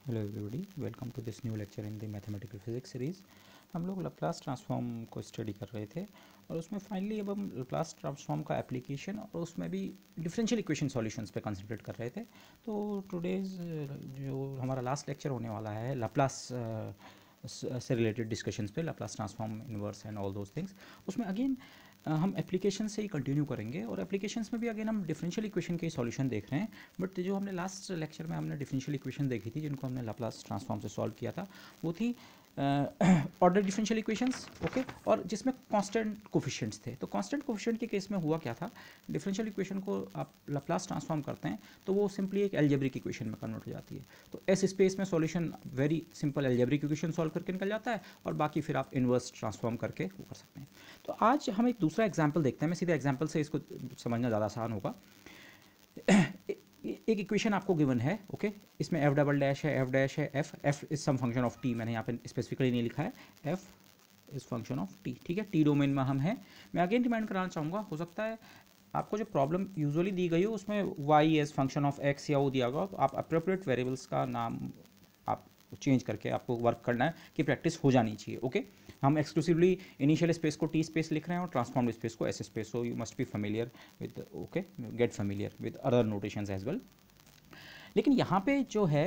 Hello everybody, welcome to this new lecture in the mathematical physics series. हम लोग Laplace transform को study कर रहे थे और उसमें फाइनली अब हम लैप्लास ट्रांसफॉर्म का एप्लीकेशन और उसमें भी डिफरेंशियल इक्वेशन सॉल्यूशंस पे कंसंट्रेट कर रहे थे। तो टुडेज़ जो हमारा लास्ट लेक्चर होने वाला है लैप्लास से रिलेटेड डिस्कशंस पे, Laplace transform, inverse and all those things, उसमें अगेन हम एप्लीकेशन से ही कंटिन्यू करेंगे और एप्लीकेशंस में भी अगेन हम डिफरेंशियल इक्वेशन के सॉल्यूशन देख रहे हैं। बट जो हमने लास्ट लेक्चर में हमने डिफरेंशियल इक्वेशन देखी थी जिनको हमने लैप्लास ट्रांसफॉर्म से सॉल्व किया था, वो थी ऑर्डर डिफरेंशियल इक्वेशंस, ओके, और जिसमें कांस्टेंट कोफिशिएंट्स थे। तो कांस्टेंट कोफिशिएंट के केस में हुआ क्या था, डिफरेंशियल इक्वेशन को आप लैप्लास ट्रांसफॉर्म करते हैं तो वो सिंपली एक एल्जेब्रिक इक्वेशन में कन्वर्ट हो जाती है। तो एस स्पेस में solution very simple algebraic equation solve करके निकल जाता है और बाकी फिर आप इन्वर्स ट्रांसफॉर्म करके वो कर सकते हैं। तो आज हम एक दूसरा एग्जाम्पल देखते हैं। मैं सीधे एग्जाम्पल से इसको समझना ज़्यादा आसान होगा। एक इक्वेशन आपको गिवन है, ओके, इसमें एफ डबल डैश है, एफ डैश है, F is some function of T, मैंने यहाँ पे स्पेसिफिकली नहीं लिखा है, F is function of T, ठीक है, टी डोमेन में हम हैं। मैं अगेन रिमाइंड कराना चाहूँगा, हो सकता है आपको जो प्रॉब्लम यूजुअली दी गई हो उसमें Y as function of X या वो दिया होगा, तो आप अप्रोप्रिएट वेरिएबल्स का नाम आप चेंज करके आपको वर्क करना है कि प्रैक्टिस हो जानी चाहिए, ओके। हम एक्सक्लूसिवली इनिशियल स्पेस को टी स्पेस लिख रहे हैं और ट्रांसफॉर्म्ड स्पेस को S space, so you must be familiar with, okay, get familiar with other notations as well. लेकिन यहाँ पे जो है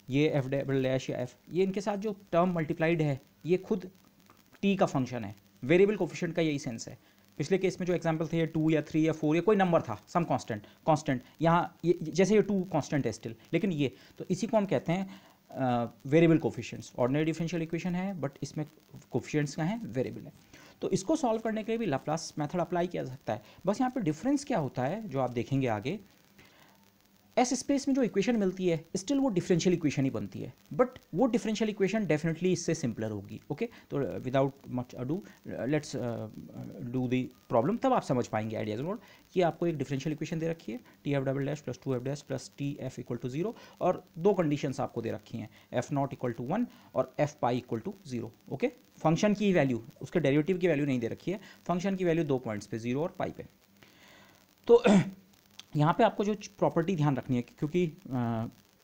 ये एफ डबल डैश या एफ, ये इनके साथ जो टर्म मल्टीप्लाइड है ये खुद टी का फंक्शन है। वेरिएबल कोफिशिएंट का यही सेंस है। पिछले केस में जो एग्जांपल थे, ये 2 या 3 या 4 या कोई नंबर था, सम कांस्टेंट यहाँ ये जैसे ये 2 कांस्टेंट है स्टिल, लेकिन ये तो इसी को हम कहते हैं variable coefficients. Ordinary differential equation है बट इसमें कोफिशिएंट्स क्या हैं, वेरिएबल है। तो इसको सॉल्व करने के लिए भी लाप्लास मेथड अप्लाई किया जा सकता है। बस यहाँ पे डिफरेंस क्या होता है जो आप देखेंगे आगे, एस स्पेस में जो इक्वेशन मिलती है स्टिल वो डिफरेंशियल इक्वेशन ही बनती है, बट वो डिफरेंशियल इक्वेशन डेफिनेटली इससे सिंपलर होगी, ओके। तो without much ado let's do the problem, तब आप समझ पाएंगे आइडियाज मोड कि आपको एक डिफरेंशियल इक्वेशन दे रखी है, T F double dash plus 2 F dash plus T F equal to 0, और दो कंडीशंस आपको दे रखी हैं, एफ नॉट इक्वल टू 1 और F pi equal to 0, okay. Function की वैल्यू, उसके डेरिवेटिव की वैल्यू नहीं दे रखी है, फंक्शन की वैल्यू 2 पॉइंट्स पे, 0 और पाई पे। तो यहाँ पे आपको जो प्रॉपर्टी ध्यान रखनी है, क्योंकि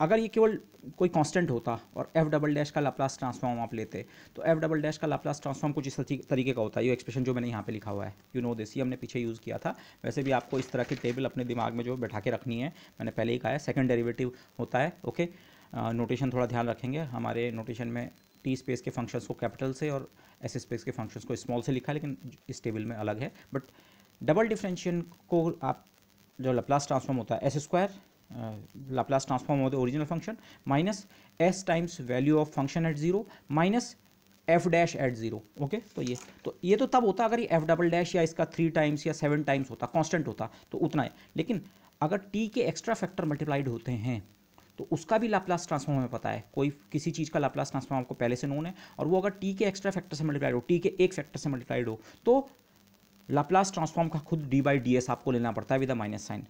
अगर ये केवल कोई कांस्टेंट होता और एफ डबल डैश का लाप्लास ट्रांसफॉर्म आप लेते, तो एफ डबल डैश का लाप्लास ट्रांसफॉर्म कुछ इस तरीके का होता है। ये एक्सप्रेशन जो मैंने यहाँ पे लिखा हुआ है, यू नो दिस, ये हमने पीछे यूज़ किया था। वैसे भी आपको इस तरह की टेबल अपने दिमाग में जो बैठा के रखनी है, मैंने पहले ही कहा है, सेकंड डेरिवेटिव होता है, ओके। नोटेशन थोड़ा ध्यान रखेंगे, हमारे नोटेशन में टी स्पेस के फंक्शंस को कैपिटल से और एस स्पेस के फंक्शंस को स्मॉल से लिखा है, लेकिन इस टेबल में अलग है। बट डबल डिफरेंशिएशन को आप जो लाप्लास ट्रांसफॉर्म होता है, S square Laplace transform of the original function minus S times value of function at zero minus F dash at zero, okay. तो ये तो तब होता अगर ये एफ डबल डैश या इसका 3 टाइम्स या 7 टाइम्स होता, कांस्टेंट होता, तो उतना है। लेकिन अगर टी के एक्स्ट्रा फैक्टर मल्टीप्लाइड होते हैं तो उसका भी लाप्लास ट्रांसफॉर्म हमें पता है, कोई किसी चीज़ का लाप्लास ट्रांसफॉर्म आपको पहले से नोन है, और वो अगर टी के एक्स्ट्रा फैक्टर से मल्टीप्लाइड हो, टी के एक फैक्टर से मल्टीप्लाइड हो, तो लाप्लास ट्रांसफॉर्म का खुद डी बाई डी एस आपको लेना पड़ता है with a minus sign.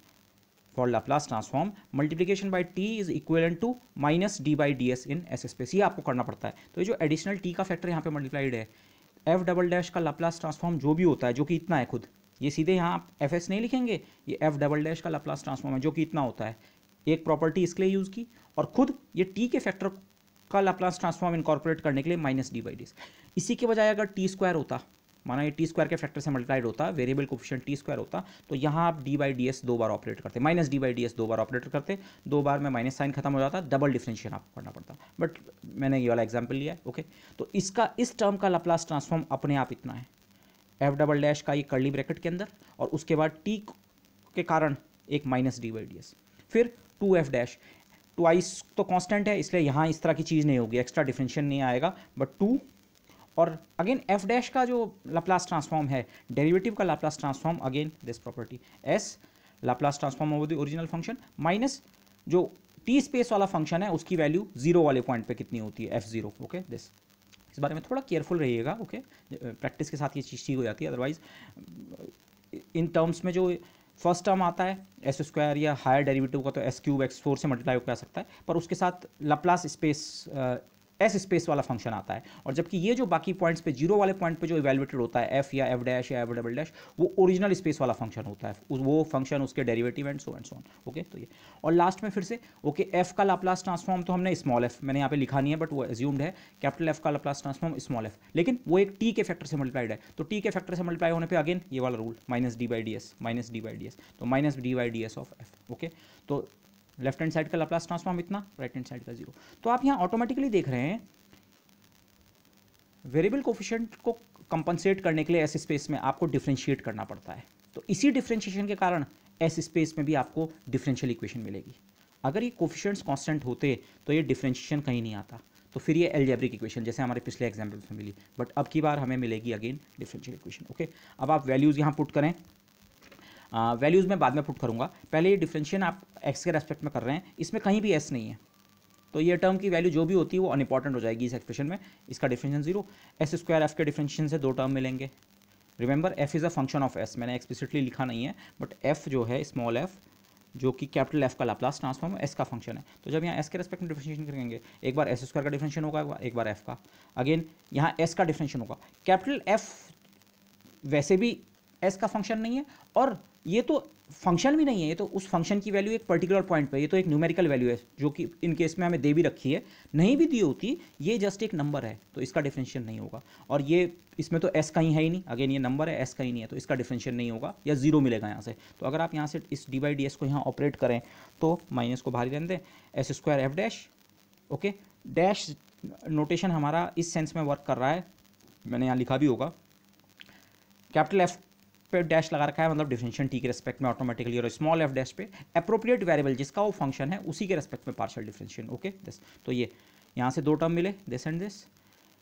For Laplace transform multiplication by T is equivalent to minus D by D S in S space, ये आपको करना पड़ता है। तो ये जो एडिशनल टी का फैक्टर यहाँ पे मल्टीप्लाइड है, एफ डबल डैश का लाप्लास ट्रांसफॉर्म जो भी होता है, जो कि इतना है खुद, ये सीधे यहाँ आप एफ एस नहीं लिखेंगे, ये एफ डबल डैश का लाप्लास ट्रांसफॉर्म है जो कि इतना होता है। एक प्रॉपर्टी इसके लिए यूज़ की, और खुद ये टी के फैक्टर का लाप्लास ट्रांसफॉर्म इनकॉर्पोरेट करने के लिए minus D by D S. इसी के बजाय अगर टी स्क्वायर होता, माना ये टी स्क्वायर के फैक्टर से मल्टीप्लाइड होता, वेरिएबल कोफिशिएंट टी स्क्वायर होता, तो यहाँ आप डी बाई डी एस 2 बार ऑपरेट करते, minus D by D S 2 बार ऑपरेट करते, 2 बार में माइनस साइन खत्म हो जाता, डबल डिफरेंशिएशन आपको करना पड़ता। बट मैंने ये वाला एग्जाम्पल लिया है, ओके। तो इसका इस टर्म का लाप्लास ट्रांसफॉर्म अपने आप इतना है, एफ डबल डैश का ये कर्ली ब्रैकेट के अंदर, और उसके बाद टी के कारण एक minus D by D S, फिर 2 एफ डैश, ट्वाइस तो कांस्टेंट है इसलिए यहाँ इस तरह की चीज़ नहीं होगी, एक्स्ट्रा डिफरेंशिएशन नहीं आएगा, बट 2, और अगेन एफ डैश का जो लाप्लास ट्रांसफॉर्म है, डेरिवेटिव का Laplace transform, again this property S Laplace transform over the original function minus जो टी स्पेस वाला फंक्शन है उसकी वैल्यू 0 वाले पॉइंट पे कितनी होती है, f0, ओके। दिस, इस बारे में थोड़ा केयरफुल रहिएगा, ओके। प्रैक्टिस के साथ ये चीज़ ठीक हो जाती है, अदरवाइज इन टर्म्स में जो फर्स्ट टर्म आता है एस स्क्वायर या हायर डेरिवेटिव का, तो एस क्यूब x4 से मल्टीप्लाई हो सकता है, पर उसके साथ लाप्लास स्पेस एस स्पेस वाला फंक्शन आता है, और जबकि ये जो बाकी पॉइंट्स पे, जीरो वाले पॉइंट पे जो इवेल्युएटेड होता है एफ या एफ डैश या एफ डबल डैश, वो ओरिजिनल स्पेस वाला फंक्शन होता है, वो फंक्शन, उसके derivative and so on. Okay, तो ये, और लास्ट में फिर से ओके, एफ का लाप्लास ट्रांसफॉर्म तो हमने स्मॉल एफ, मैंने यहाँ पे लिखा नहीं है बट वो एज्यूम्ड है, कैपिटल एफ का लाप्लास ट्रांसफॉर्म स्मॉल एफ, लेकिन वो एक टी के फैक्टर से मल्टीप्लाइड है, तो टी के फैक्टर से मल्टीप्लाई होने पे अगेन ये वाला rule minus D by D S, minus D by D S, तो minus D by D S of F. Okay, तो लेफ्ट हैंड साइड का लाप्लास ट्रांसफॉर्म इतना, राइट हैंड साइड का जीरो। तो आप यहाँ ऑटोमेटिकली देख रहे हैं वेरिएबल कोफिशिएंट को कंपनसेट करने के लिए एस स्पेस में आपको डिफरेंशिएट करना पड़ता है, तो इसी डिफरेंशिएशन के कारण एस स्पेस में भी आपको डिफरेंशियल इक्वेशन मिलेगी। अगर ये कोफिशिएंट्स कांस्टेंट होते तो ये डिफरेंशिएशन कहीं नहीं आता, तो फिर ये अलजेब्रिक इक्वेशन जैसे हमारे पिछले एग्जाम्पल्स में मिली, बट अब की बार हमें मिलेगी अगेन डिफरेंशियल इक्वेशन। ओके, अब आप वैल्यूज़ यहाँ पुट करें, वैल्यूज़ में बाद में पुट करूँगा, पहले ये डिफरेंशिएशन आप एक्स के रेस्पेक्ट में कर रहे हैं, इसमें कहीं भी एस नहीं है, तो ये टर्म की वैल्यू जो भी होती है वो अनइम्पॉर्टेंट हो जाएगी इस एक्सप्रेशन में। इसका differentiation zero, S square F के डिफरेंशिएशन से दो टर्म मिलेंगे। Remember F is a function of S, मैंने एक्सप्लिसिटली लिखा नहीं है, बट एफ जो है स्मॉल एफ, जो कि कैपिटल एफ का लाप्लास ट्रांसफॉर्म एस का फंक्शन है, तो जब यहाँ एस के रेस्पेक्ट में डिफरेंशिएशन करेंगे, एक बार एस स्क्वायर का डिफरेंशिएशन होगा, एक बार एफ का, अगेन यहाँ एस का डिफरेंशिएशन होगा। कैपिटल एफ वैसे भी एस का फंक्शन नहीं है, और ये तो फंक्शन भी नहीं है, ये तो उस फंक्शन की वैल्यू एक पर्टिकुलर पॉइंट पे, ये तो एक न्यूमेरिकल वैल्यू है जो कि इन केस में हमें दे भी रखी है, नहीं भी दी होती, ये जस्ट एक नंबर है, तो इसका डिफरेंशिएशन नहीं होगा। और ये इसमें तो एस कहीं है ही नहीं, अगेन ये नंबर है, एस कहीं नहीं है, तो इसका डिफरेंशिएशन नहीं होगा, या जीरो मिलेगा यहाँ से। तो अगर आप यहाँ से इस डी बाई डी एस को यहाँ ऑपरेट करें तो माइनस को बाहर ही रहने दें, S square F dash. Okay, dash notation हमारा इस सेंस में वर्क कर रहा है, मैंने यहाँ लिखा भी होगा, कैपिटल एफ पे डैश लगा रखा है, मतलब डिफरेंशिएशन टी के रेस्पेक्ट में ऑटोमेटिकली, और स्मॉल एफ डैश पे एप्रोप्रिएट वेरिएबल जिसका वो फंक्शन है उसी के रेस्पेक्ट में पार्शियल डिफरेंशिएशन। ओके, दिस, तो ये यहाँ से दो टर्म मिले, दिस एंड दिस,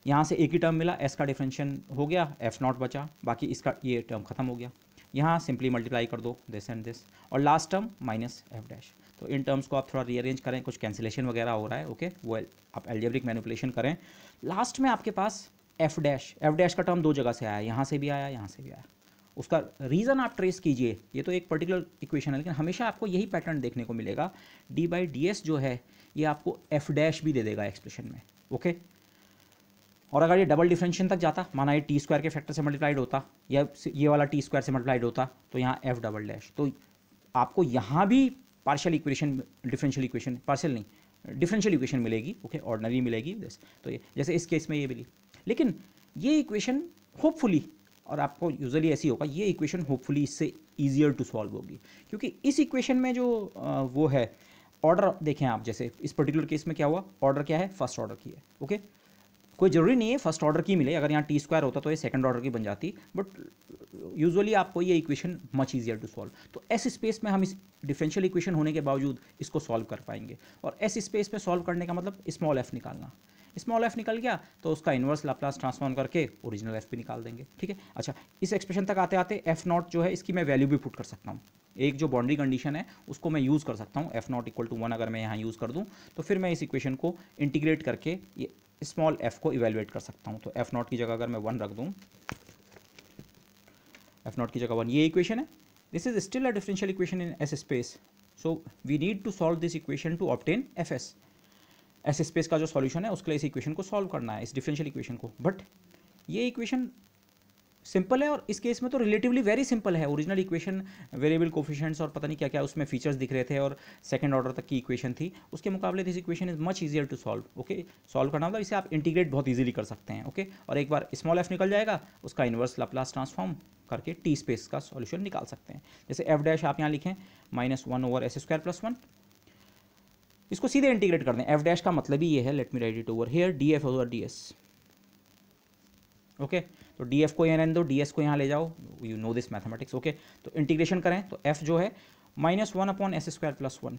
यहाँ से एक ही टर्म मिला, एस का डिफरेंशिएशन हो गया, एफ नॉट बचा, बाकी इसका ये टर्म खत्म हो गया, यहाँ सिंपली मल्टीप्लाई कर दो दिस एंड दिस, और last term minus F dash. तो इन टर्म्स को आप थोड़ा रीअरेंज करें, कुछ कैंसिलेशन वगैरह हो रहा है, ओके, वो आप एल्जेब्रिक मैनिपुलेशन करें। लास्ट में आपके पास एफ डैश का टर्म दो जगह से आया, यहाँ से भी आया, यहाँ से भी आया, उसका रीज़न आप ट्रेस कीजिए, ये तो एक पर्टिकुलर इक्वेशन है, लेकिन हमेशा आपको यही पैटर्न देखने को मिलेगा, डी बाई डी एस जो है ये आपको एफ डैश भी दे देगा एक्सप्रेशन में। ओके, और अगर ये डबल डिफरेंशिएशन तक जाता, माना ये टी स्क्वायर के फैक्टर से मल्टीप्लाइड होता, या ये वाला टी स्क्वायर से मल्टीप्लाइड होता, तो यहाँ एफ डबल डैश, तो आपको यहाँ भी partial equation, differential equation, partial नहीं डिफरेंशियल इक्वेशन मिलेगी। ओके, ऑर्डिनरी मिलेगी दिस, तो ये जैसे इस केस में ये मिली, लेकिन ये इक्वेशन होपफुली, और आपको यूजुअली ऐसी होगा, ये इक्वेशन होपफुली इससे ईजियर टू सॉल्व होगी, क्योंकि इस इक्वेशन में जो वो है ऑर्डर देखें आप, जैसे इस पर्टिकुलर केस में क्या हुआ, ऑर्डर क्या है, फर्स्ट ऑर्डर की है। ओके, कोई ज़रूरी नहीं है फर्स्ट ऑर्डर की मिले, अगर यहाँ टी स्क्वायर होता तो ये सेकंड ऑर्डर की बन जाती, बट यूजुअली आपको ये equation much easier to solve. तो एस स्पेस में हम इस डिफरेंशियल इक्वेशन होने के बावजूद इसको सॉल्व कर पाएंगे, और एस स्पेस में सॉल्व करने का मतलब स्मॉल एफ निकालना, स्मॉल एफ निकल गया तो उसका इन्वर्स लाप्लास ट्रांसफॉर्म करके ओरिजिनल एफ भी निकाल देंगे। ठीक है, अच्छा, इस एक्सप्रेशन तक आते आते एफ नॉट जो है इसकी मैं वैल्यू भी पुट कर सकता हूँ, एक जो बाउंड्री कंडीशन है उसको मैं यूज़ कर सकता हूँ, एफ नॉट इक्वल टू 1 अगर मैं यहाँ यूज़ कर दूँ तो फिर मैं इस इक्वेशन को इंटीग्रेट करके ये स्मॉल एफ को इवेलुएट कर सकता हूँ। तो एफ नॉट की जगह अगर मैं 1 रख दूँ, एफ नॉट की जगह 1, ये इक्वेशन है, this is still a differential equation in S space, so we need to solve this equation to obtain F S. S space का जो सॉल्यूशन है उसके लिए इस इक्वेशन को सॉल्व करना है, इस डिफरेंशियल इक्वेशन को, बट ये इक्वेशन सिंपल है, और इस केस में तो रिलेटिवली वेरी सिंपल है। ओरिजिनल इक्वेशन वेरिएबल कोफिशिएंट्स और पता नहीं क्या क्या उसमें फीचर्स दिख रहे थे, और सेकंड ऑर्डर तक की इक्वेशन थी, उसके मुकाबले this equation is much easier to solve. Okay, solve करना मतलब इसे आप इंटीग्रेट बहुत ईजिली कर सकते हैं। ओके, और एक बार स्मॉल एफ निकल जाएगा, उसका इन्वर्स लाप्लास ट्रांसफॉर्म करके टी स्पेस का सॉल्यूशन निकाल सकते हैं। जैसे एफ डैश आप यहाँ लिखें -1 ओवर एस स्क्वायर प्लस 1, इसको सीधे इंटीग्रेट कर दें, एफ डैश का मतलब ही ये है, let me right it over here, D F over D S. Okay, तो डी एफ को यहाँ रहने दो, डी एस को यहाँ ले जाओ, you know this mathematics. Okay, तो इंटीग्रेशन करें तो एफ जो है -1 upon S square plus 1,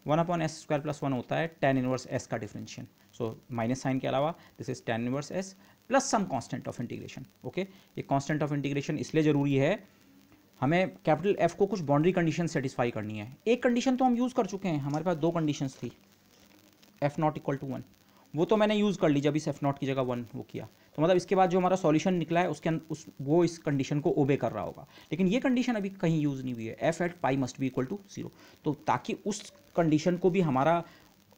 1 upon S square plus 1 होता है tan इनवर्स एस का डिफरेंशिएशन, सो माइनस साइन के अलावा this is tan inverse S plus some constant of integration. Okay, ये कांस्टेंट ऑफ इंटीग्रेशन इसलिए ज़रूरी है, हमें कैपिटल एफ को कुछ बाउंड्री कंडीशन सेटिस्फाई करनी है। एक कंडीशन तो हम यूज़ कर चुके हैं, हमारे पास दो कंडीशंस थी, एफ नॉट इक्वल टू 1, वो तो मैंने यूज़ कर ली जब इस एफ नॉट की जगह 1 वो किया, तो मतलब इसके बाद जो हमारा सॉल्यूशन निकला है उसके वो इस कंडीशन को ओबे कर रहा होगा, लेकिन ये कंडीशन अभी कहीं यूज़ नहीं हुई है, F at pi must be equal to 0, तो ताकि उस कंडीशन को भी हमारा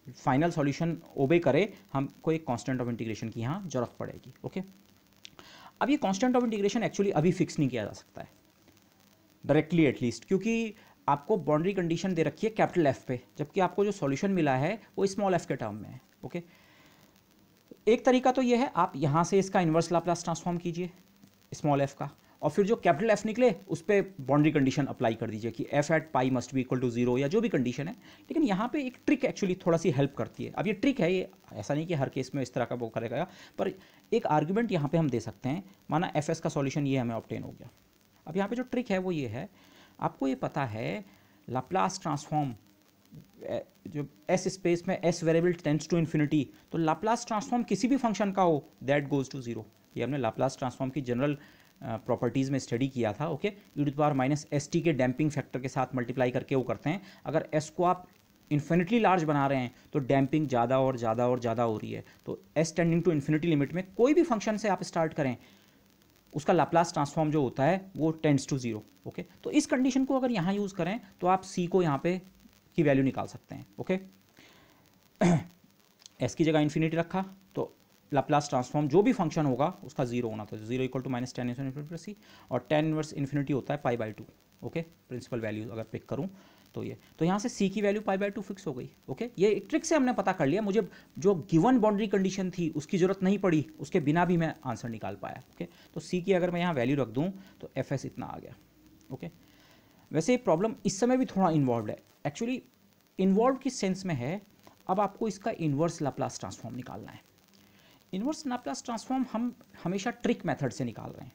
फाइनल सॉल्यूशन ओबे करे, हमको एक कांस्टेंट ऑफ इंटीग्रेशन की यहाँ जरूरत पड़ेगी। ओके, अब ये कांस्टेंट ऑफ इंटीग्रेशन एक्चुअली अभी फिक्स नहीं किया जा सकता है डायरेक्टली एटलीस्ट, क्योंकि आपको बाउंड्री कंडीशन दे रखी है कैपिटल एफ पे, जबकि आपको जो सॉल्यूशन मिला है वो स्मॉल एफ के टर्म में है। ओके, एक तरीका तो ये है, आप यहाँ से इसका इन्वर्स लाप्लास ट्रांसफॉर्म कीजिए स्मॉल एफ का, और फिर जो कैपिटल एफ निकले उस पर बाउंड्री कंडीशन अप्लाई कर दीजिए कि F at pi must be equal to 0 या जो भी कंडीशन है। लेकिन यहाँ पे एक ट्रिक एक्चुअली थोड़ा सी हेल्प करती है। अब ये ट्रिक है, ये ऐसा नहीं कि हर केस में इस तरह का वो करेगा, पर एक आर्ग्यूमेंट यहाँ पे हम दे सकते हैं। माना एफ एस का सॉल्यूशन ये हमें ऑब्टेन हो गया। अब यहाँ पे जो ट्रिक है वो ये है, आपको ये पता है लाप्लास ट्रांसफॉर्म जो एस स्पेस में S variable tends to infinity, तो लाप्लास ट्रांसफॉर्म किसी भी फंक्शन का हो दैट गोज टू 0। ये हमने लाप्लास ट्रांसफॉर्म की जनरल प्रॉपर्टीज़ में स्टडी किया था। ओके, e⁻st के डैम्पिंग फैक्टर के साथ मल्टीप्लाई करके वो करते हैं। अगर s को आप इन्फिनिटली लार्ज बना रहे हैं तो डैम्पिंग ज़्यादा और ज़्यादा और ज़्यादा हो रही है। तो s tending to infinity limit में कोई भी फंक्शन से आप स्टार्ट करें, उसका लाप्लास ट्रांसफॉर्म जो होता है वो टेंड्स टू 0। ओके, तो इस कंडीशन को अगर यहाँ यूज़ करें तो आप c को यहाँ पे की वैल्यू निकाल सकते हैं। ओके, s की जगह इन्फिनिटी रखा तो लाप्लास ट्रांसफॉर्म जो भी फंक्शन होगा उसका 0 होना, तो 0 equal to minus tan plus C, और टेन इनवर्स इन्फिनिटी होता है π/2। ओके, प्रिंसिपल वैल्यू अगर पिक करूँ तो ये, तो यहाँ से c की वैल्यू π/2 फिक्स हो गई। ओके, ये एक ट्रिक से हमने पता कर लिया, मुझे जो गिवन बाउंड्री कंडीशन थी उसकी ज़रूरत नहीं पड़ी, उसके बिना भी मैं आंसर निकाल पाया। ओके, तो c की अगर मैं यहाँ वैल्यू रख दूँ तो एफ एस इतना आ गया। ओके, वैसे प्रॉब्लम इस समय भी थोड़ा इन्वॉल्व है, एक्चुअली इन्वॉल्व किस सेंस में है, अब आपको इसका इन्वर्स लाप्लास ट्रांसफॉर्म निकालना है। इन्वर्स लाप्लास ट्रांसफॉर्म हम हमेशा ट्रिक मेथड से निकाल रहे हैं।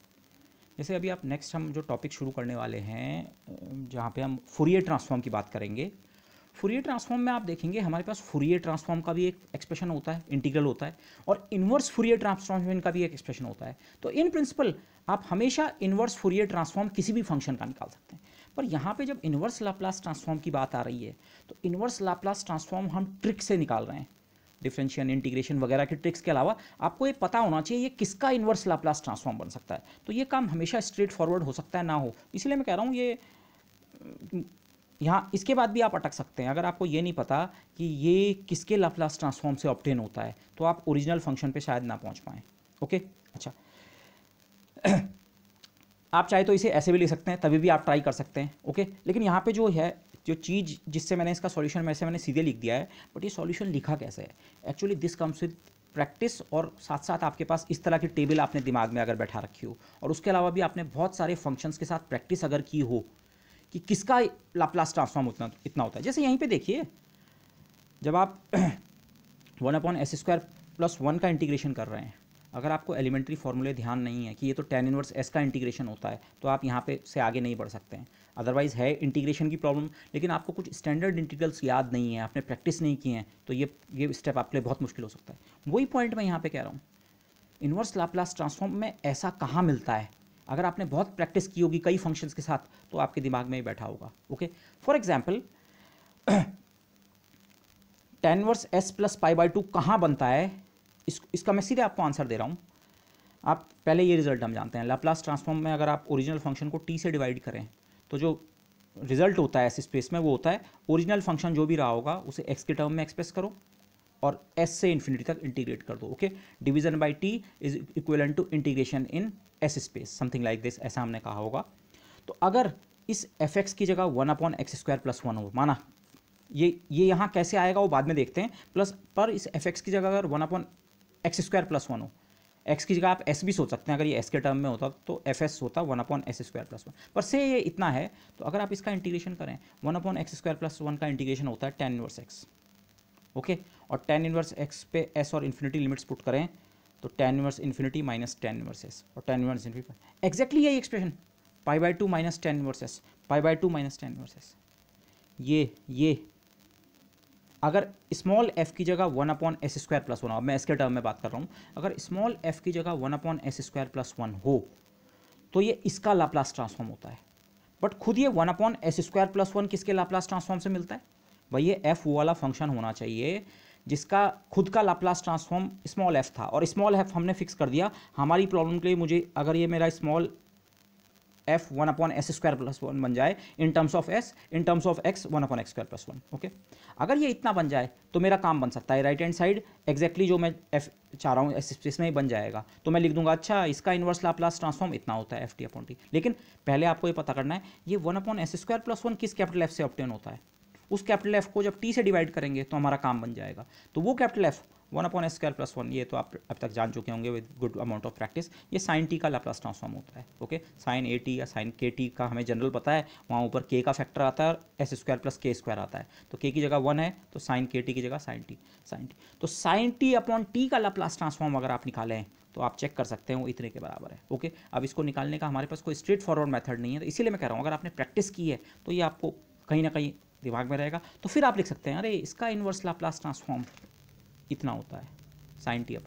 जैसे अभी आप नेक्स्ट हम जो टॉपिक शुरू करने वाले हैं जहाँ पे हम फूरियर ट्रांसफॉर्म की बात करेंगे, फूरियर ट्रांसफॉर्म में आप देखेंगे हमारे पास फूरियर ट्रांसफॉर्म का भी एक एक्सप्रेशन होता है, इंटीग्रल होता है, और इन्वर्स फूरियर ट्रांसफॉर्म का भी एक एक्सप्रेशन होता है। तो इन प्रिंसिपल आप हमेशा इन्वर्स फूरियर ट्रांसफॉर्म किसी भी फंक्शन का निकाल सकते हैं। पर यहाँ पे जब इन्वर्स लाप्लास ट्रांसफॉर्म की बात आ रही है तो इन्वर्स लाप्लास ट्रांसफॉर्म हम ट्रिक से निकाल रहे हैं, डिफरेंशियल इंटीग्रेशन वगैरह के ट्रिक्स के अलावा आपको ये पता होना चाहिए ये किसका इन्वर्स लाप्लास ट्रांसफॉर्म बन सकता है। तो ये काम हमेशा स्ट्रेट फॉरवर्ड हो सकता है ना हो, इसलिए मैं कह रहा हूँ ये यहाँ इसके बाद भी आप अटक सकते हैं। अगर आपको ये नहीं पता कि ये किसके लाप्लास ट्रांसफॉर्म से ऑब्टेन होता है तो आप ओरिजिनल फंक्शन पे शायद ना पहुँच पाएँ। ओके, अच्छा आप चाहे तो इसे ऐसे भी ले सकते हैं, तभी भी आप ट्राई कर सकते हैं। ओके, लेकिन यहाँ पे जो है जो चीज़ जिससे मैंने इसका सॉल्यूशन वैसे मैंने सीधे लिख दिया है, बट ये सॉल्यूशन लिखा कैसे है, actually this comes with practice, और साथ साथ आपके पास इस तरह की टेबल आपने दिमाग में अगर बैठा रखी हो, और उसके अलावा भी आपने बहुत सारे फंक्शंस के साथ प्रैक्टिस अगर की हो कि किसका लाप्लास ट्रांसफॉर्म इतना होता है। जैसे यहीं पर देखिए, जब आप 1/s² + 1 का इंटीग्रेशन कर रहे हैं, अगर आपको एलिमेंट्री फॉर्मूले ध्यान नहीं है कि ये तो tan इनवर्स s का इंटीग्रेशन होता है, तो आप यहाँ पे से आगे नहीं बढ़ सकते हैं। अदरवाइज़ है इंटीग्रेशन की प्रॉब्लम, लेकिन आपको कुछ स्टैंडर्ड इंटीग्रल्स याद नहीं है, आपने प्रैक्टिस नहीं की हैं, तो ये स्टेप आपके लिए बहुत मुश्किल हो सकता है। वही पॉइंट मैं यहाँ पे कह रहा हूँ, इन्वर्स लाप्लास ट्रांसफॉर्म में ऐसा कहाँ मिलता है। अगर आपने बहुत प्रैक्टिस की होगी कई फंक्शंस के साथ तो आपके दिमाग में ही बैठा होगा। Okay, for example tan inverse s + π/2 कहाँ बनता है, इसका मैं सीधे आपको आंसर दे रहा हूँ। आप पहले ये रिजल्ट हम जानते हैं, लाप्लास ट्रांसफॉर्म में अगर आप ओरिजिनल फंक्शन को t से डिवाइड करें तो जो रिजल्ट होता है इस स्पेस में वो होता है ओरिजिनल फंक्शन जो भी रहा होगा उसे x के टर्म में एक्सप्रेस करो और s से इन्फिनिटी तक इंटीग्रेट कर दो। Okay, division by t is equivalent to integration in s space, something like this, ऐसा हमने कहा होगा। तो अगर इस f(x) की जगह 1/x² + 1 हो, माना ये यहाँ कैसे आएगा वो बाद में देखते हैं, प्लस पर इस f(x) की जगह अगर 1/x² + 1 हो, x की जगह आप s भी सोच सकते हैं, अगर ये s के टर्म में होता तो fs होता 1/s² + 1, पर से ये इतना है। तो अगर आप इसका इंटीग्रेशन करें, 1/x² + 1 का इंटीग्रेशन होता है tan इनवर्स x। ओके, और tan इनवर्स x पे s और इन्फिनिटी लिमिट्स पुट करें तो tan inverse infinity minus tan inverse s, और tan इनवर्स इन्फिनिटी एक्जैक्टली यही expression π/2 minus tan inverse s, π/2 minus tan inverse s। ये अगर small f की जगह 1/s² + 1, अब मैं s के टर्म में बात कर रहा हूँ, अगर स्मॉल f की जगह 1/s² + 1 हो तो ये इसका लाप्लास ट्रांसफॉर्म होता है। बट खुद ये 1/s² + 1 किसके लाप्लास ट्रांसफॉर्म से मिलता है भाई, ये f वो वाला फंक्शन होना चाहिए जिसका खुद का लाप्लास ट्रांसफॉर्म स्मॉल f था, और स्मॉल f हमने फिक्स कर दिया हमारी प्रॉब्लम के लिए। मुझे अगर ये मेरा स्मॉल एफ 1/s² + 1 बन जाए in terms of S, in terms of x 1/x² + 1। Okay, अगर ये इतना बन जाए तो मेरा काम बन सकता है, राइट हैंड साइड एग्जैक्टली जो मैं एफ चाह रहा हूँ एस स्पेस में ही बन जाएगा। तो मैं लिख दूंगा अच्छा इसका इन्वर्स लाप्लास ट्रांसफॉर्म इतना होता है ft/t। लेकिन पहले आपको ये पता करना है ये 1/s² + 1 किस कैपिटल एफ से ऑब्टेन होता है। उस कैपिटल एफ को जब टी से डिवाइड करेंगे तो हमारा काम बन जाएगा। तो वो कैपिटल एफ 1/s² + 1, ये तो आप अब तक जान चुके होंगे with good amount of practice, ये साइन टी का लाप्लास ट्रांसफॉर्म होता है। ओके, साइन ए टी या साइन के टी का हमें जनरल पता है, वहाँ ऊपर के का फैक्टर आता है और s² + k² आता है। तो के की जगह 1 है तो साइन के टी की जगह साइन टी। तो साइन t/t का लाप्लास ट्रांसफॉर्म अगर आप निकालें तो आप चेक कर सकते हैं वो इतने के बराबर है। ओके, अब इसको निकालने का हमारे पास कोई स्ट्रेट फॉरवर्ड मेथड नहीं है, तो इसीलिए मैं कह रहा हूँ अगर आपने प्रैक्टिस की है तो ये आपको कहीं ना कहीं दिमाग में रहेगा। तो फिर आप लिख सकते हैं अरे इसका इन्वर्स लाप्लास ट्रांसफॉर्म इतना होता है साइन t/t।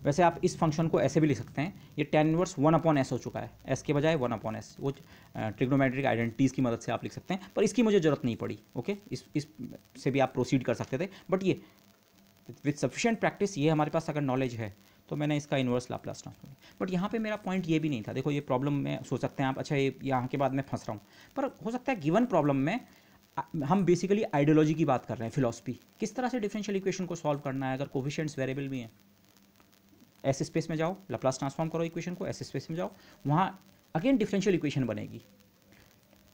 वैसे आप इस फंक्शन को ऐसे भी लिख सकते हैं, ये tan इनवर्स 1/s हो चुका है, s के बजाय 1/s, वो ट्रिग्नोमेट्रिक आइडेंटिटीज़ की मदद से आप लिख सकते हैं, पर इसकी मुझे ज़रूरत नहीं पड़ी। ओके, इस से भी आप प्रोसीड कर सकते थे, बट ये विथ सफिशिएंट प्रैक्टिस, ये हमारे पास अगर नॉलेज है तो मैंने इसका इन्वर्स लाप्लास ट्रांसफॉर्म। बट यहाँ पे मेरा पॉइंट ये भी नहीं था। देखो ये प्रॉब्लम में सोच सकते हैं आप, अच्छा ये यहाँ के बाद मैं फंस रहा हूँ, पर हो सकता है गिवन प्रॉब्लम में हम बेसिकली आइडियोलॉजी की बात कर रहे हैं, फिलॉसफी, किस तरह से डिफरेंशियल इक्वेशन को सॉल्व करना है अगर कोफिशिएंट्स वेरिएबल भी हैं। एस स्पेस में जाओ, लाप्लास ट्रांसफॉर्म करो इक्वेशन को, एस स्पेस में जाओ, वहाँ अगेन डिफरेंशियल इक्वेशन बनेगी,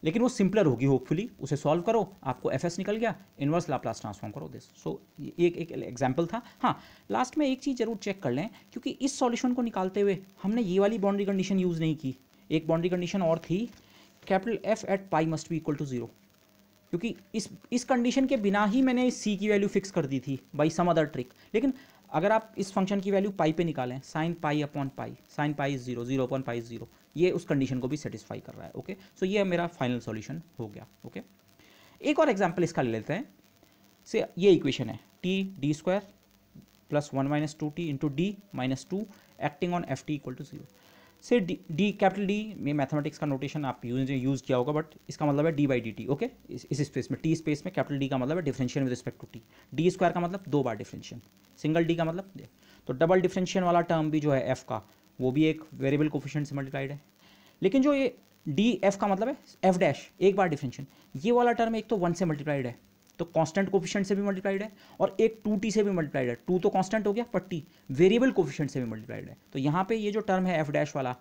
लेकिन वो सिंपलर होगी होपफुली, उसे सॉल्व करो, आपको एफ एस निकल गया, इन्वर्स लाप्लास ट्रांसफॉर्म करो दिस। सो एक एग्जाम्पल था। हाँ, लास्ट में एक चीज़ जरूर चेक कर लें, क्योंकि इस सॉल्यूशन को निकालते हुए हमने ये वाली बाउंड्री कंडीशन यूज़ नहीं की। एक बाउंड्री कंडीशन और थी, capital F at pi must be equal to 0, क्योंकि इस कंडीशन के बिना ही मैंने सी की वैल्यू फिक्स कर दी थी बाई सम अदर ट्रिक। लेकिन अगर आप इस फंक्शन की वैल्यू पाई पे निकालें, साइन पाई/पाई, साइन पाई इज 0, 0/पाई इज 0, ये उस कंडीशन को भी सेटिस्फाई कर रहा है। ओके, सो ये मेरा फाइनल सॉल्यूशन हो गया। ओके, एक और एग्जांपल इसका ले लेते हैं। से ये इक्वेशन है t(d² + 1 - 2t × d - 2 acting on ft = 0। से डी कैपिटल डी में मैथमेटिक्स का नोटेशन आप यूज़ किया होगा, बट इसका मतलब है d/dt। ओके, इस स्पेस में t स्पेस में कैपिटल डी का मतलब है differential with respect to t, d² का मतलब 2 बार डिफरेंशियल, सिंगल डी का मतलब तो डबल डिफरेंशियल वाला टर्म भी जो है f का, वो भी एक वेरिएबल कोफिशिएंट से मल्टीप्लाइड है। लेकिन जो ये डी एफ का मतलब है f' एक बार डिफरेंशियल, ये वाला टर्म एक तो 1 से मल्टीप्लाइड है, तो कांस्टेंट कोफिशिएंट से भी मल्टीप्लाइड है, और एक 2t से भी मल्टीप्लाइड है। 2 तो कांस्टेंट हो गया, पर t वेरिएबल कोफिशिएंट से भी मल्टीप्लाइड है। तो यहाँ पे ये जो टर्म है f' वाला,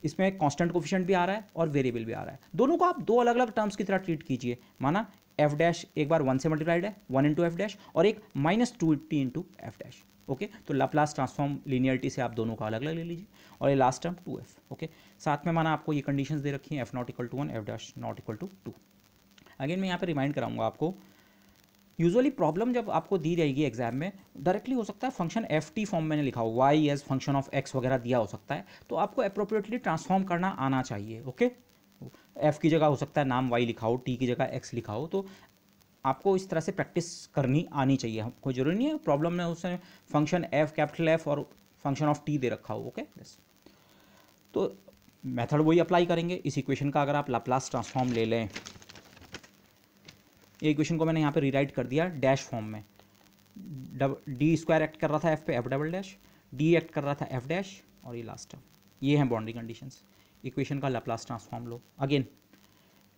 इसमें कांस्टेंट कोफिशिएंट भी आ रहा है और वेरिएबल भी आ रहा है। दोनों को आप दो अलग अलग टर्म्स की तरह ट्रीट कीजिए। माना f' एक बार 1 से मल्टीप्लाइड है, 1 × f', और एक -2t × f'। ओके, तो लाप्लास ट्रांसफॉर्म लीनियरिटी से आप दोनों का अलग अलग ले लीजिए, और ये लास्ट टर्म 2f। ओके, साथ में माना आपको ये कंडीशंस दे रखी हैं, f ≠ = 1, f' ≠ 2। अगेन मैं यहाँ पे रिमाइंड कराऊंगा आपको, यूजुअली प्रॉब्लम जब आपको दी जाएगी एग्जाम में, डायरेक्टली हो सकता है फंक्शन ft फॉर्म मैंने लिखा हो, y as function of x वगैरह दिया हो सकता है, तो आपको अप्रोप्रिएटली ट्रांसफॉर्म करना आना चाहिए। ओके, f की जगह हो सकता है नाम y लिखा हो, t की जगह x लिखा हो, तो आपको इस तरह से प्रैक्टिस करनी आनी चाहिए। कोई जरूरी नहीं है प्रॉब्लम में उसने फंक्शन f कैपिटल F और फंक्शन ऑफ t दे रखा हो। ओके, तो मेथड वही अप्लाई करेंगे। इस इक्वेशन का अगर आप लाप्लास ट्रांसफॉर्म ले लें, ये इक्वेशन को मैंने यहाँ पे रीराइट कर दिया डैश फॉर्म में, d² एक्ट कर रहा था f पे, f', d एक्ट कर रहा था f', और ये लास्ट टर्म, ये हैं बाउंड्री कंडीशंस। इक्वेशन का लाप्लास ट्रांसफॉर्म लो, अगेन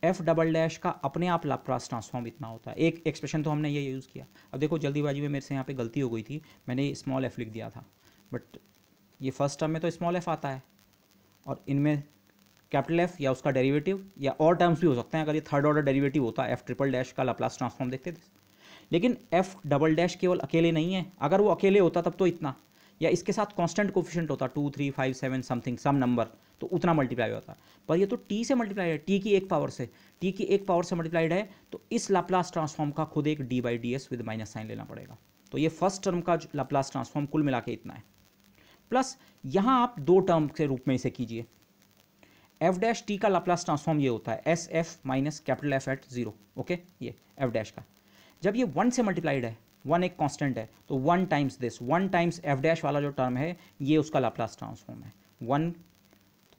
f' का अपने आप लाप्लास ट्रांसफॉर्म इतना होता है। एक एक्सप्रेशन तो हमने ये यूज़ किया। अब देखो जल्दीबाजी में मेरे से यहाँ पे गलती हो गई थी, मैंने स्मॉल f लिख दिया था, बट ये फर्स्ट टर्म में तो स्मॉल f आता है, और इनमें कैपिटल F या उसका डेरिवेटिव या और टर्म्स भी हो सकते हैं। अगर ये थर्ड ऑर्डर डेरिवेटिव होता है, f' का लाप्लास ट्रांसफॉर्म देखते थे। लेकिन f' केवल अकेले नहीं है, अगर वो अकेले होता तब तो इतना, या इसके साथ कांस्टेंट कोफिशिएंट होता 2, 3, 5, 7 समथिंग सम नंबर, तो उतना मल्टीप्लाई होता। पर ये तो t से मल्टीप्लाइड है, t की एक पावर से, मल्टीप्लाइड है, तो इस लाप्लास ट्रांसफॉर्म का खुद एक d/ds विद माइनस साइन लेना पड़ेगा। तो ये फर्स्ट टर्म का लाप्लास ट्रांसफॉर्म कुल मिला के इतना है, प्लस यहाँ आप दो टर्म के रूप में इसे कीजिए। f' का लाप्लास ट्रांसफॉर्म ये होता है sf minus capital F at 0। Okay, ये f' का जब ये 1 से मल्टीप्लाइड है, 1 एक कांस्टेंट है, तो 1 टाइम्स दिस, 1 टाइम्स f' वाला जो टर्म है, ये उसका लाप्लास ट्रांसफॉर्म है। 1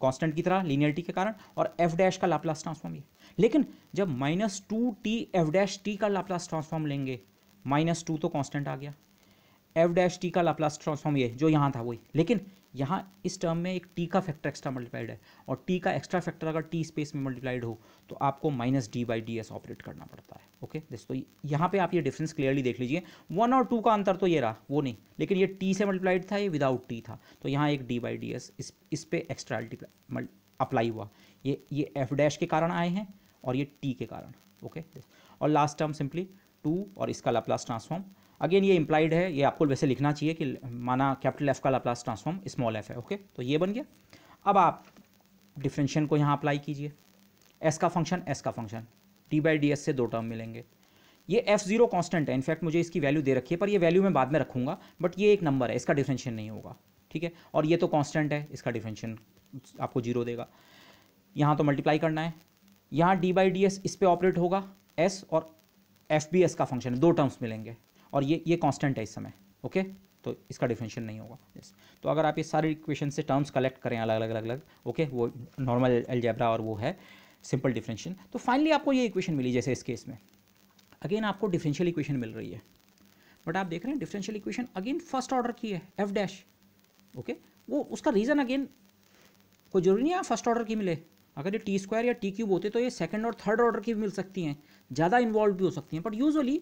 कांस्टेंट की तरह लीनियरिटी के कारण, और f' का लाप्लास ट्रांसफॉर्म ये। लेकिन जब -2t f' का लाप्लास ट्रांसफॉर्म लेंगे, -2 तो कांस्टेंट आ गया, एफ डैश टी का लाप्लास ट्रांसफॉर्म ये जो यहाँ था वही, लेकिन यहाँ इस टर्म में एक टी का फैक्टर एक्स्ट्रा मल्टीप्लाइड है, और टी का एक्स्ट्रा फैक्टर अगर टी स्पेस में मल्टीप्लाइड हो तो आपको minus D by D S operate करना पड़ता है। ओके दिस, तो यहाँ पे आप ये डिफरेंस क्लियरली देख लीजिए, 1 और 2 का अंतर तो ये रहा, वो नहीं, लेकिन ये टी से मल्टीप्लाइड था, ये विदाउट टी था, तो यहाँ एक डी बाई डी एस इस पर एक्स्ट्रा अप्लाई हुआ। ये एफ डैश के कारण आए हैं और ये टी के कारण। ओके और लास्ट टर्म सिंपली 2 और इसका लाप्लास ट्रांसफॉर्म, अगेन ये इंप्लाइड है, ये आपको वैसे लिखना चाहिए कि माना कैपिटल एफ का लाप्लास ट्रांसफॉर्म स्मॉल एफ है। ओके तो ये बन गया। अब आप डिफरेंशियल को यहाँ अप्लाई कीजिए, एस का function D by D S से 2 टर्म मिलेंगे। ये F0 कांस्टेंट है, इनफैक्ट मुझे इसकी वैल्यू दे रखी है, पर ये वैल्यू मैं बाद में रखूँगा, बट ये एक नंबर है, इसका डिफरेंशियल नहीं होगा। ठीक है, और ये तो कांस्टेंट है, इसका डिफरेंशियल आपको 0 देगा। यहाँ तो मल्टीप्लाई करना है, यहाँ डी बाई डी एस इस पर ऑपरेट होगा, एस और एफ बी एस का फंक्शन है, 2 टर्म्स मिलेंगे, और ये कांस्टेंट है इस समय। ओके तो इसका डिफरेंशियल नहीं होगा। यस, तो अगर आप ये सारे इक्वेशन से टर्म्स कलेक्ट करें अलग अलग अलग अलग, ओके वो नॉर्मल अलजेब्रा और वो है सिंपल डिफरेंशियल, तो फाइनली आपको ये इक्वेशन मिली। जैसे इस केस में अगेन आपको डिफरेंशियल इक्वेशन मिल रही है, बट आप देख रहे हैं differential equation again first order की है, एफ डैश। ओके वो उसका रीज़न अगेन कोई जरूरी नहीं है फर्स्ट ऑर्डर की मिले, अगर ये टी स्क्वायर या टी क्यूब होते तो ये सेकंड और थर्ड ऑर्डर की भी मिल सकती हैं, ज़्यादा इन्वॉल्व भी हो सकती हैं, बट यूजुअली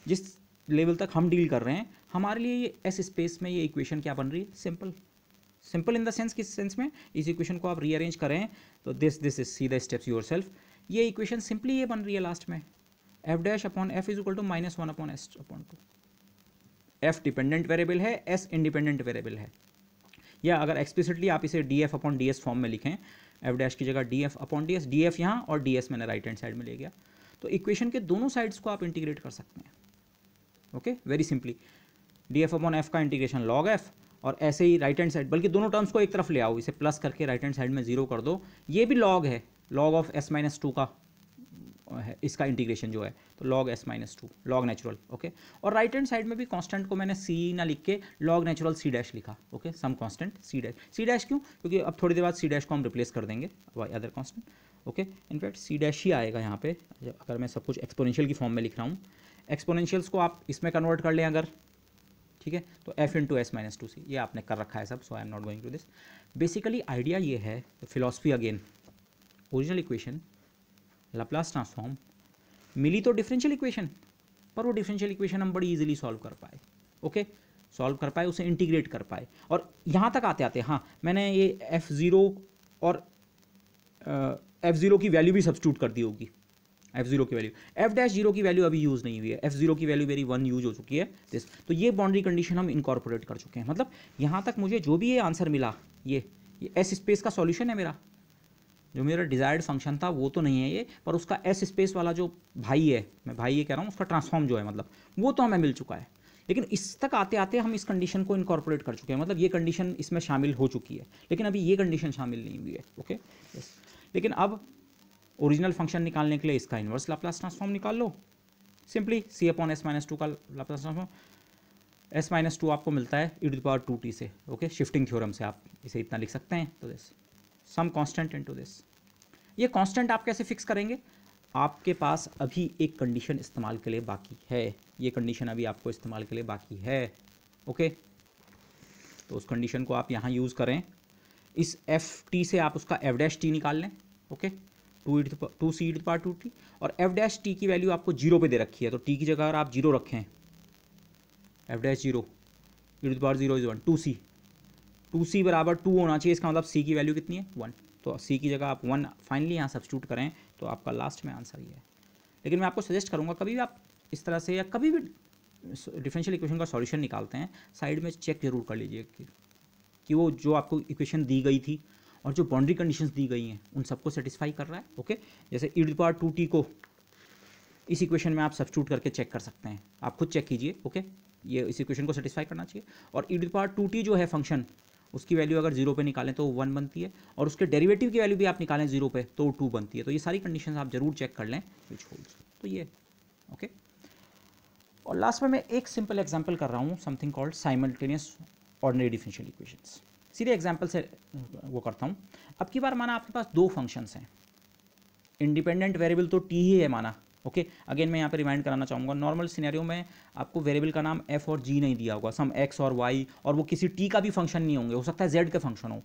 जिस लेवल तक हम डील कर रहे हैं हमारे लिए ये एस स्पेस में ये इक्वेशन क्या बन रही है, सिंपल इन द सेंस, किस सेंस में, इस इक्वेशन को आप रीअरेंज करें तो this is see the steps yourself, ये इक्वेशन सिंपली ये बन रही है लास्ट में, F dash upon F is equal to -1 upon S upon 2। F dependent variable है, एस इंडिपेंडेंट वेरिएबल है, या अगर एक्सप्लिसिटली आप इसे D F upon D S form में लिखें, एफ डैश की जगह D F upon D F यहाँ और डी एस मैंने राइट हैंड साइड में ले गया, तो इक्वेशन के दोनों साइड्स को आप इंटीग्रेट कर सकते हैं। Okay very simply, D F upon F का इंटीग्रेशन लॉग एफ, और ऐसे ही राइट हैंड साइड, बल्कि दोनों टर्म्स को एक तरफ ले आओ, इसे प्लस करके राइट हैंड साइड में 0 कर दो, ये भी लॉग है, लॉग ऑफ एस माइनस 2 का है इसका इंटीग्रेशन जो है, तो log S minus 2 log natural. Okay और राइट हैंड साइड में भी कांस्टेंट को मैंने सी ना लिख के लॉग नेचुरल सी डैश लिखा। Okay some constant C dash क्यों, क्योंकि अब थोड़ी देर बाद सी डैश को हम रिप्लेस कर देंगे by other constant. Okay in fact C dash ही आएगा यहाँ पे, अगर मैं सब कुछ एक्सपोनेंशियल की फॉर्म में लिख रहा हूँ, एक्सपोनेंशियल्स को आप इसमें कन्वर्ट कर लें अगर, ठीक है, तो F into S minus 2 C, ये आपने कर रखा है सब, so I am not going to this. Basically idea ये है, philosophy again, original equation Laplace transform मिली तो डिफरेंशियल इक्वेशन, पर वो डिफरेंशियल इक्वेशन हम बड़ी इजीली सॉल्व कर पाए। ओके सॉल्व कर पाए, उसे इंटीग्रेट कर पाए, और यहाँ तक आते आते हाँ मैंने ये F0 और F0 की वैल्यू भी सब्स्टिट्यूट कर दी होगी, F0 की वैल्यू, F डैश 0 की वैल्यू अभी यूज़ नहीं हुई है, F0 की वैल्यू मेरी 1 यूज हो चुकी है दिस, तो ये बाउंड्री कंडीशन हम इनकॉर्पोरेट कर चुके हैं। मतलब यहाँ तक मुझे जो भी ये आंसर मिला, ये एस स्पेस का सॉल्यूशन है मेरा, जो मेरा डिजायर्ड फंक्शन था वो तो नहीं है ये, पर उसका एस स्पेस वाला जो भाई है, मैं भाई ये कह रहा हूँ, उसका ट्रांसफॉर्म जो है मतलब वो तो हमें मिल चुका है, लेकिन इस तक आते आते हम इस कंडीशन को इनकॉर्पोरेट कर चुके हैं, मतलब ये कंडीशन इसमें शामिल हो चुकी है, लेकिन अभी ये कंडीशन शामिल नहीं हुई है। ओके यस, लेकिन अब ओरिजिनल फंक्शन निकालने के लिए इसका इन्वर्स लाप्लास ट्रांसफॉर्म निकाल लो, सिंपली सी अपॉन एस माइनस 2 का लाप्लास ट्रांसफॉर्म, एस माइनस 2 आपको मिलता है e to the power 2t से। ओके शिफ्टिंग थ्योरम से आप इसे इतना लिख सकते हैं, तो this some constant into this, ये कांस्टेंट आप कैसे फिक्स करेंगे, आपके पास अभी एक कंडीशन इस्तेमाल के लिए बाकी है, ये कंडीशन अभी आपको इस्तेमाल के लिए बाकी है। ओके तो उस कंडीशन को आप यहाँ यूज़ करें, इस एफ टी से आप उसका एफ डैश टी निकाल लें। Okay 2c to power 2t, और एफ डैश टी की वैल्यू आपको 0 पे दे रखी है, तो t की जगह अगर आप 0 रखें, F dash 0 e to power 0 is 1, 2c बराबर 2 होना चाहिए, इसका मतलब c की वैल्यू कितनी है 1, तो c की जगह आप 1 फाइनली यहाँ सब्स्टिट्यूट करें तो आपका लास्ट में आंसर ये है। लेकिन मैं आपको सजेस्ट करूँगा कभी भी आप इस तरह से या कभी भी डिफरेंशियल इक्वेशन का सॉल्यूशन निकालते हैं, साइड में चेक जरूर कर लीजिए कि वो जो आपको इक्वेशन दी गई थी और जो बाउंड्री कंडीशंस दी गई हैं उन सबको सेटिस्फाई कर रहा है। ओके जैसे e to the power 2t को इस इक्वेशन में आप सब्स्टिट्यूट करके चेक कर सकते हैं, आप खुद चेक कीजिए। ओके ये इस इक्वेशन को सेटिस्फाई करना चाहिए, और e to the power 2t जो है फंक्शन, उसकी वैल्यू अगर 0 पे निकालें तो 1 बनती है, और उसके डेरिवेटिव की वैल्यू भी आप निकालें 0 पे तो 2 बनती है, तो ये सारी कंडीशंस आप जरूर चेक कर लें विच होल्ड्स, तो ये ओके। और लास्ट में मैं एक सिंपल एग्जांपल कर रहा हूँ, something called simultaneous ordinary differential equations, सीधे एग्जांपल से वो करता हूँ। अब की बार माना आपके पास 2 फंक्शंस हैं, इंडिपेंडेंट वेरिएबल तो t ही है माना, ओके अगेन मैं यहाँ पे रिमाइंड कराना चाहूँगा, नॉर्मल सिनेरियो में आपको वेरिएबल का नाम एफ और जी नहीं दिया होगा, सम एक्स और वाई, और वो किसी टी का भी फंक्शन नहीं होंगे, हो सकता है जेड के फंक्शन हो,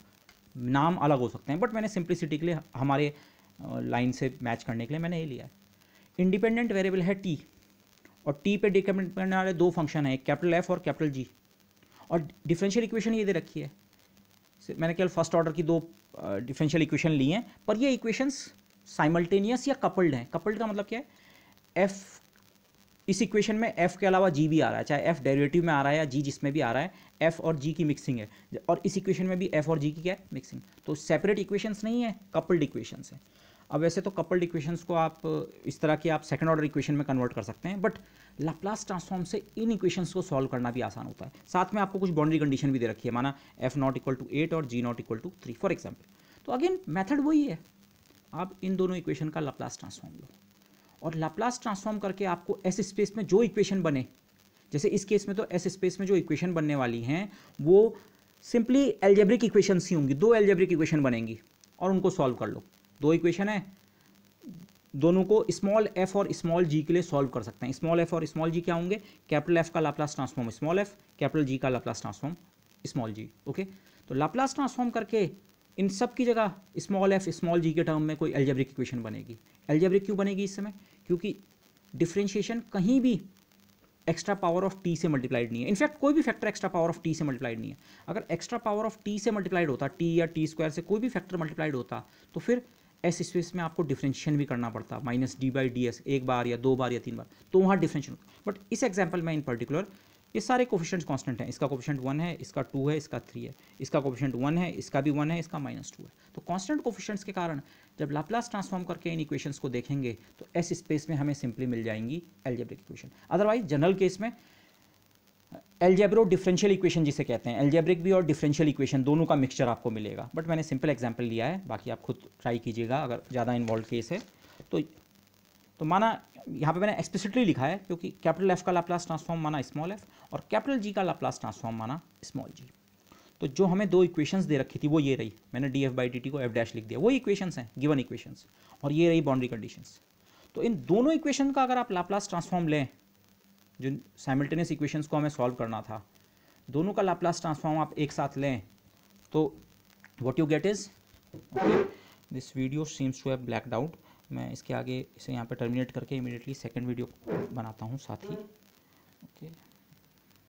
नाम अलग हो सकते हैं, बट मैंने सिंप्लिसिटी के लिए हमारे लाइन से मैच करने के लिए मैंने ये लिया है। इंडिपेंडेंट वेरिएबल है टी, और टी पे डिपेंड करने वाले दो फंक्शन है, कैपिटल एफ और कैपिटल जी, और डिफरेंशियल इक्वेशन ये दे रखी है। मैंने केवल फर्स्ट ऑर्डर की दो डिफरेंशियल इक्वेशन ली हैं, पर ये इक्वेशंस साइमल्टेनियस या कपल्ड हैं। कपल्ड का मतलब क्या है, एफ इस इक्वेशन में एफ के अलावा जी भी आ रहा है, चाहे एफ डेरिवेटिव में आ रहा है या जी जिसमें भी आ रहा है, एफ और जी की मिक्सिंग है, और इस इक्वेशन में भी एफ और जी की क्या है, मिक्सिंग। तो सेपरेट इक्वेशंस नहीं है, कपल्ड इक्वेशंस है। अब वैसे तो कपल्ड इक्वेशंस को आप इस तरह की आप सेकंड ऑर्डर इक्वेशन में कन्वर्ट कर सकते हैं, बट लाप्लास ट्रांसफॉर्म से इन इक्वेशंस को सॉल्व करना भी आसान होता है। साथ में आपको कुछ बाउंड्री कंडीशन भी दे रखी है, माना एफ नॉट इक्वल टू 8 और G naught equal to 3 for example. तो अगेन मेथड वही है, आप इन दोनों इक्वेशन का लाप्लास ट्रांसफॉर्म लो, और लाप्लास ट्रांसफॉर्म करके आपको एस स्पेस में जो इक्वेशन बने, जैसे इस केस में तो एस स्पेस में जो इक्वेशन बनने वाली हैं वो सिंपली एल्जेब्रिक इक्वेशंस ही होंगी, दो एल्जेब्रिक इक्वेशन बनेंगी और उनको सॉल्व कर लो। दो इक्वेशन है, दोनों को स्मॉल एफ और स्मॉल जी के लिए सॉल्व कर सकते हैं। स्मॉल एफ और स्मॉल जी क्या होंगे, कैपिटल एफ का Laplace transform small F, capital G का लाप्लास ट्रांसफॉर्म स्मॉल जी। ओके, तो लाप्लास ट्रांसफॉर्म करके इन सब की जगह स्मॉल एफ स्मॉल जी के टर्म में कोई एल्जेब्रिक इक्वेशन बनेगी। एल्जेब्रिक क्यों बनेगी इस समय, क्योंकि डिफरेंशिएशन कहीं भी एक्स्ट्रा पावर ऑफ टी से मल्टीप्लाइड नहीं है। इनफैक्ट कोई भी factor extra power of T से मल्टीप्लाइड नहीं है। अगर एक्स्ट्रा पावर ऑफ टी से मल्टीप्लाइड होता, टी या टी स्क्वायर से कोई भी फैक्टर मल्टीप्लाइड होता, तो फिर एस स्पेस में आपको डिफरेंशिएशन भी करना पड़ता, minus D by D S, एक बार या दो बार या तीन बार, तो वहाँ डिफरेंशिएशन। बट इस एग्जाम्पल में इन पर्टिकुलर ये सारे कोफिशिएंट्स कांस्टेंट हैं, इसका कोफिशिएंट 1 है, इसका 2 है, इसका 3 है, इसका कोफिशिएंट 1 है, इसका भी 1 है, इसका -2 है। तो कांस्टेंट कोफिशिएंट्स के कारण जब लाप्लास ट्रांसफॉर्म करके इन इक्वेशंस को देखेंगे तो एस स्पेस में हमें सिंपली मिल जाएंगी algebraic equation. Otherwise general case में एल्जेब्रो डिफरेंशियल इक्वेशन जिसे कहते हैं, एल्जेब्रिक भी और डिफरेंशियल इक्वेशन दोनों का मिक्सचर आपको मिलेगा, बट मैंने सिंपल एग्जांपल लिया है, बाकी आप खुद ट्राई कीजिएगा अगर ज़्यादा इन्वॉल्व केस है तो माना यहाँ पे मैंने एक्सप्लिसिटली लिखा है क्योंकि कैपिटल एफ का लाप्लास ट्रांसफॉर्म माना स्मॉल एफ और कैपिटल जी का लाप्लास ट्रांसफॉर्म माना स्मॉल जी। तो जो हमें दो इक्वेशंस दे रखी थी वो ये रही, मैंने D F by D T को एफ डैश लिख दिया, वही इक्वेशंस हैं गिवन इक्वेशंस, और ये रही बाउंड्री कंडीशंस। तो इन दोनों इक्वेशन का अगर आप लाप्लास ट्रांसफॉर्म लें, जो साइमल्टेनियस इक्वेशंस को हमें सॉल्व करना था, दोनों का लाप्लास ट्रांसफॉर्म आप एक साथ लें तो what you get is, this video seems to have blacked out. मैं इसके आगे इसे यहाँ पे टर्मिनेट करके इमीडिएटली सेकंड वीडियो बनाता हूँ साथ ही। ओके